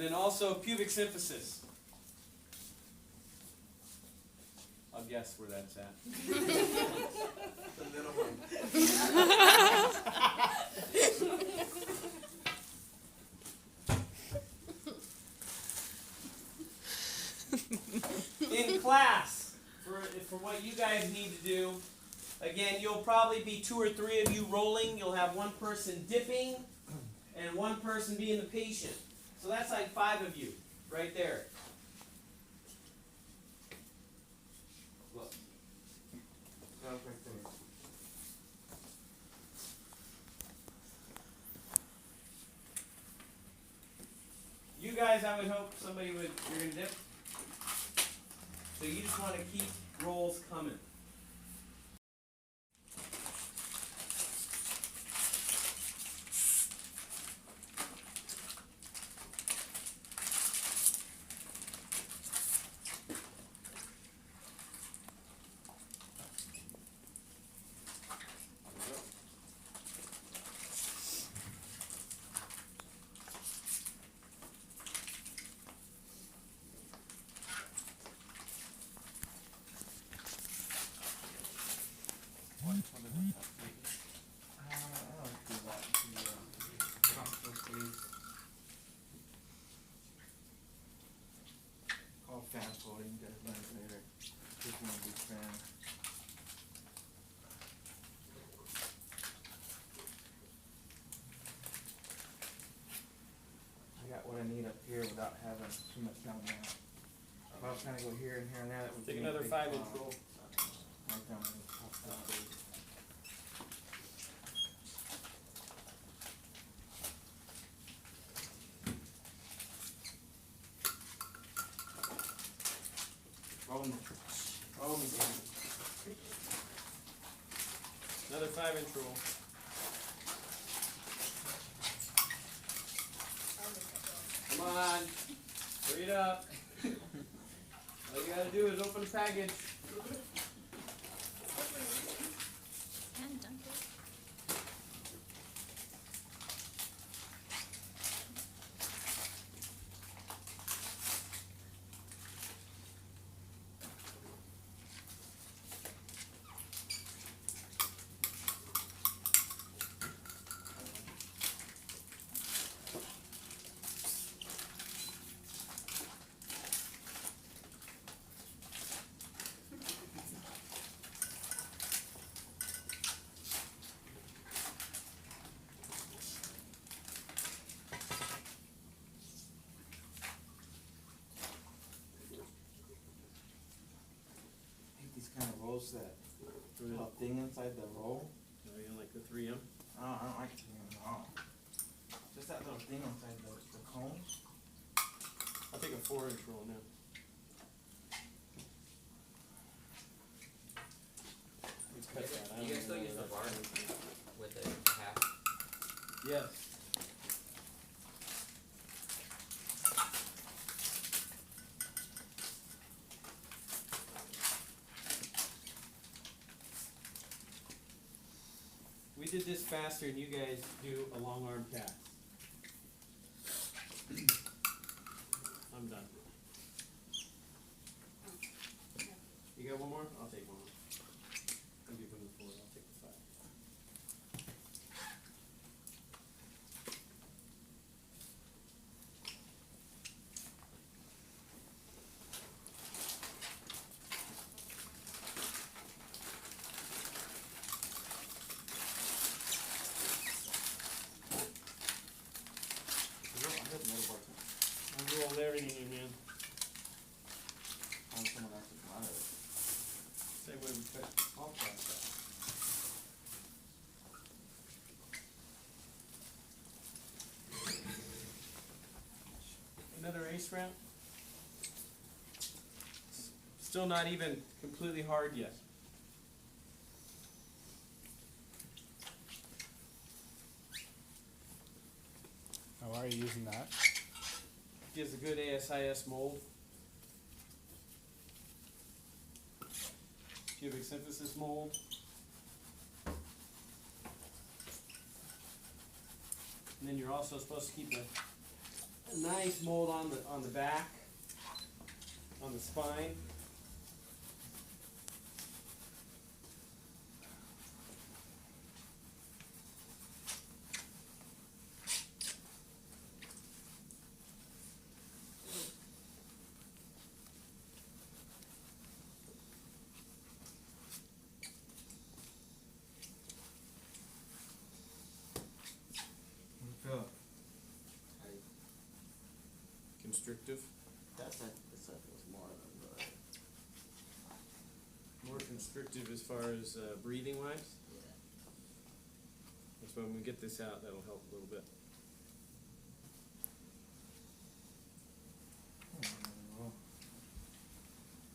then also pubic symphysis. I'll guess where that's at. The middle one. In class, for what you guys need to do, again, you'll probably be 2 or 3 of you rolling. You'll have one person dipping and one person being the patient. So that's like 5 of you right there. Look. You guys, I would hope somebody would, you're going to dip. So you just want to keep rolls coming. Call fan folding, you guys learn it later. Just one big fan. I got what I need up here without having too much down there. If I was trying to go here and here and there, that would Take be a another big 5-inch problem. roll. Right down in the top side. Roll me. Roll me, baby. Another 5-inch roll. Come on. Hurry it up. All you gotta do is open the package. Kind of rolls that little thing inside the roll. No, you don't like the 3M? Oh, I don't like it at all. Just that little thing inside the cone. I'll take a 4-inch roll now. Let's cut that. I You don't guys still know use the where bar that's with the half? going. Yes. We did this faster than you guys do a long arm pass. I'm done. You got one more? I'll take one more. You give him the 4, I'll take the 5. I'm rolling everything in, man. Someone else to come out of it. Same way we cut all class out. Another ace round. Still not even completely hard yet. How are you using that? Gives a good ASIS mold. Pubic symphysis mold. And then you're also supposed to keep a a nice mold on the back, on the spine. Constrictive. That's not was More constrictive as far as breathing wise. That's when we get this out, that'll help a little bit.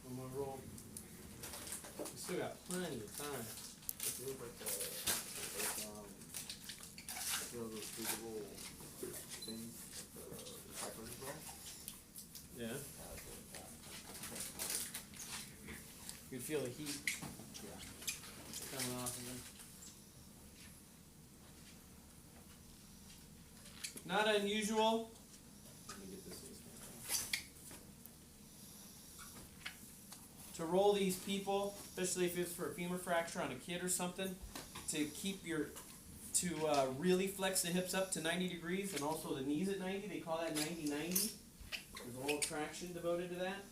One more roll. We still got plenty of time. It looks like those big little things, recyclers roll. Yeah. You can feel the heat coming off of them. Not unusual. Let me get this to roll these people, especially if it's for a femur fracture on a kid or something, to keep really flex the hips up to 90 degrees and also the knees at 90. They call that 90-90. There's a whole traction devoted to that.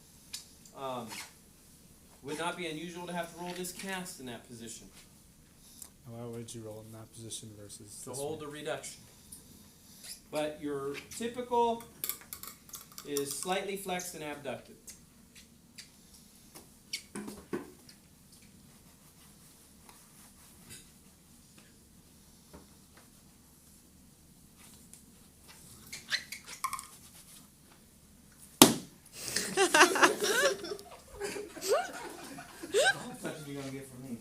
Would not be unusual to have to roll this cast in that position. Why would you roll in that position versus To this hold one? the reduction. But your typical is slightly flexed and abducted. How much touch are you gonna get from me?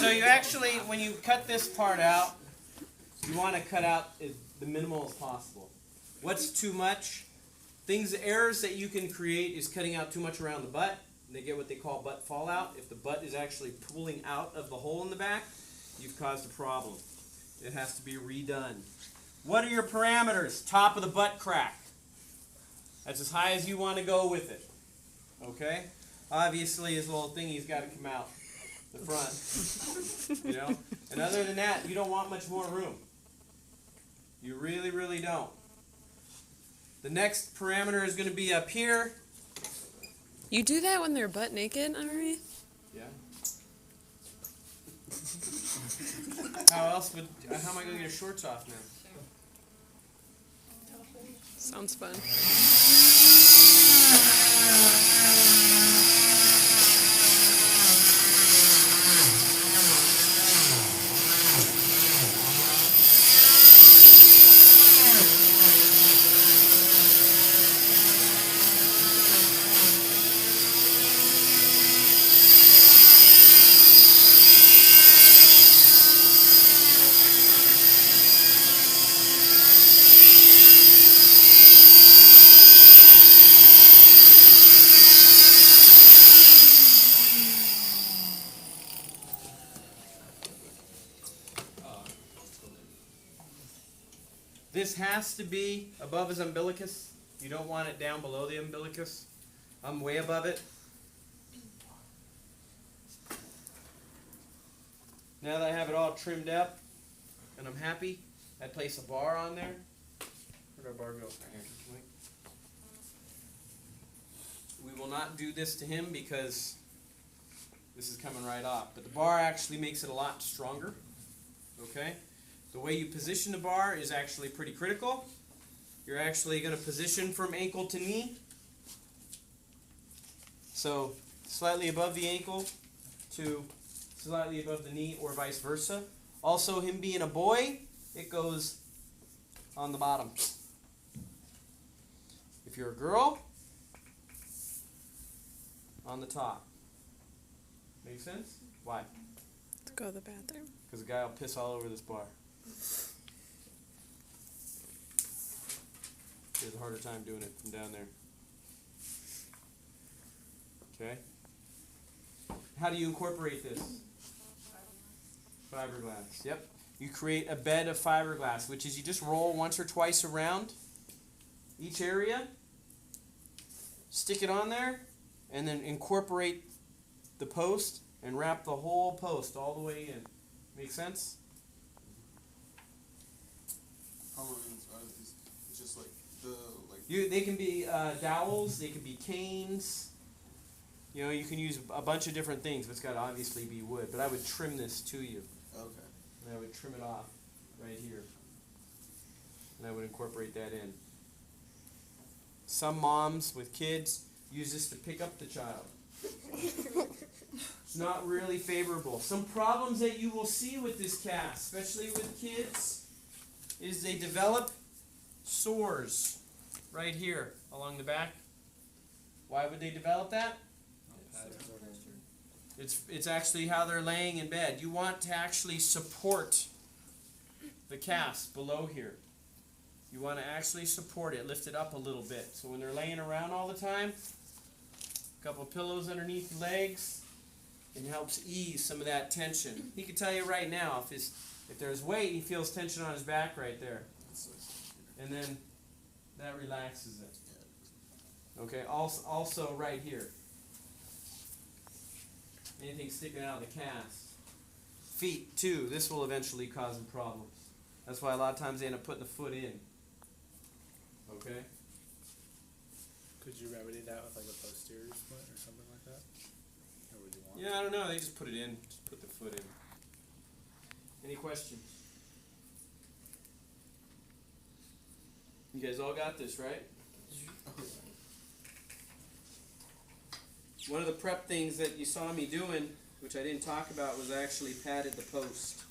So you actually, when you cut this part out, you want to cut out the minimal as possible. What's too much? Errors that you can create is cutting out too much around the butt. They get what they call butt fallout. If the butt is actually pulling out of the hole in the back, you've caused a problem. It has to be redone. What are your parameters? Top of the butt crack. That's as high as you want to go with it. Okay? Obviously, his little thingy's got to come out the front. You know? And other than that, you don't want much more room. You really, really don't. The next parameter is going to be up here. You do that when they're butt naked, Ari? Yeah. How am I gonna get your shorts off now? Sounds fun. This has to be above his umbilicus. You don't want it down below the umbilicus. I'm way above it. Now that I have it all trimmed up and I'm happy, I place a bar on there. Where'd our bar go? Right here. We will not do this to him because this is coming right off. But the bar actually makes it a lot stronger. Okay? The way you position the bar is actually pretty critical. You're actually going to position from ankle to knee. So slightly above the ankle to slightly above the knee or vice versa. Also, him being a boy, it goes on the bottom. If you're a girl, on the top. Make sense? Why? To go to the bathroom. Because the guy will piss all over this bar. He has a harder time doing it from down there. Okay? How do you incorporate this? Fiberglass. Yep. You create a bed of fiberglass, which is you just roll once or twice around each area, stick it on there, and then incorporate the post and wrap the whole post all the way in. Make sense? How long are these? It's just like the They can be dowels, they can be canes. You know, you can use a bunch of different things, but it's got to obviously be wood. But I would trim this to you. Okay. And I would trim it off right here. And I would incorporate that in. Some moms with kids use this to pick up the child. It's not really favorable. Some problems that you will see with this cast, especially with kids, is they develop sores right here along the back. Why would they develop that? It's actually how they're laying in bed. You want to actually support the cast below here. You want to actually support it, lift it up a little bit. So when they're laying around all the time, a couple pillows underneath the legs, it helps ease some of that tension. He can tell you right now, if there's weight, he feels tension on his back right there. And then that relaxes it. Okay, also right here. Anything sticking out of the cast. Feet, too. This will eventually cause them problems. That's why a lot of times they end up putting the foot in. Okay? Could you remedy that with like a posterior split or something like that? Or would you want? Yeah, I don't know. They just put it in. Just put the foot in. Any questions? You guys all got this, right? One of the prep things that you saw me doing, which I didn't talk about, was I actually padded the post.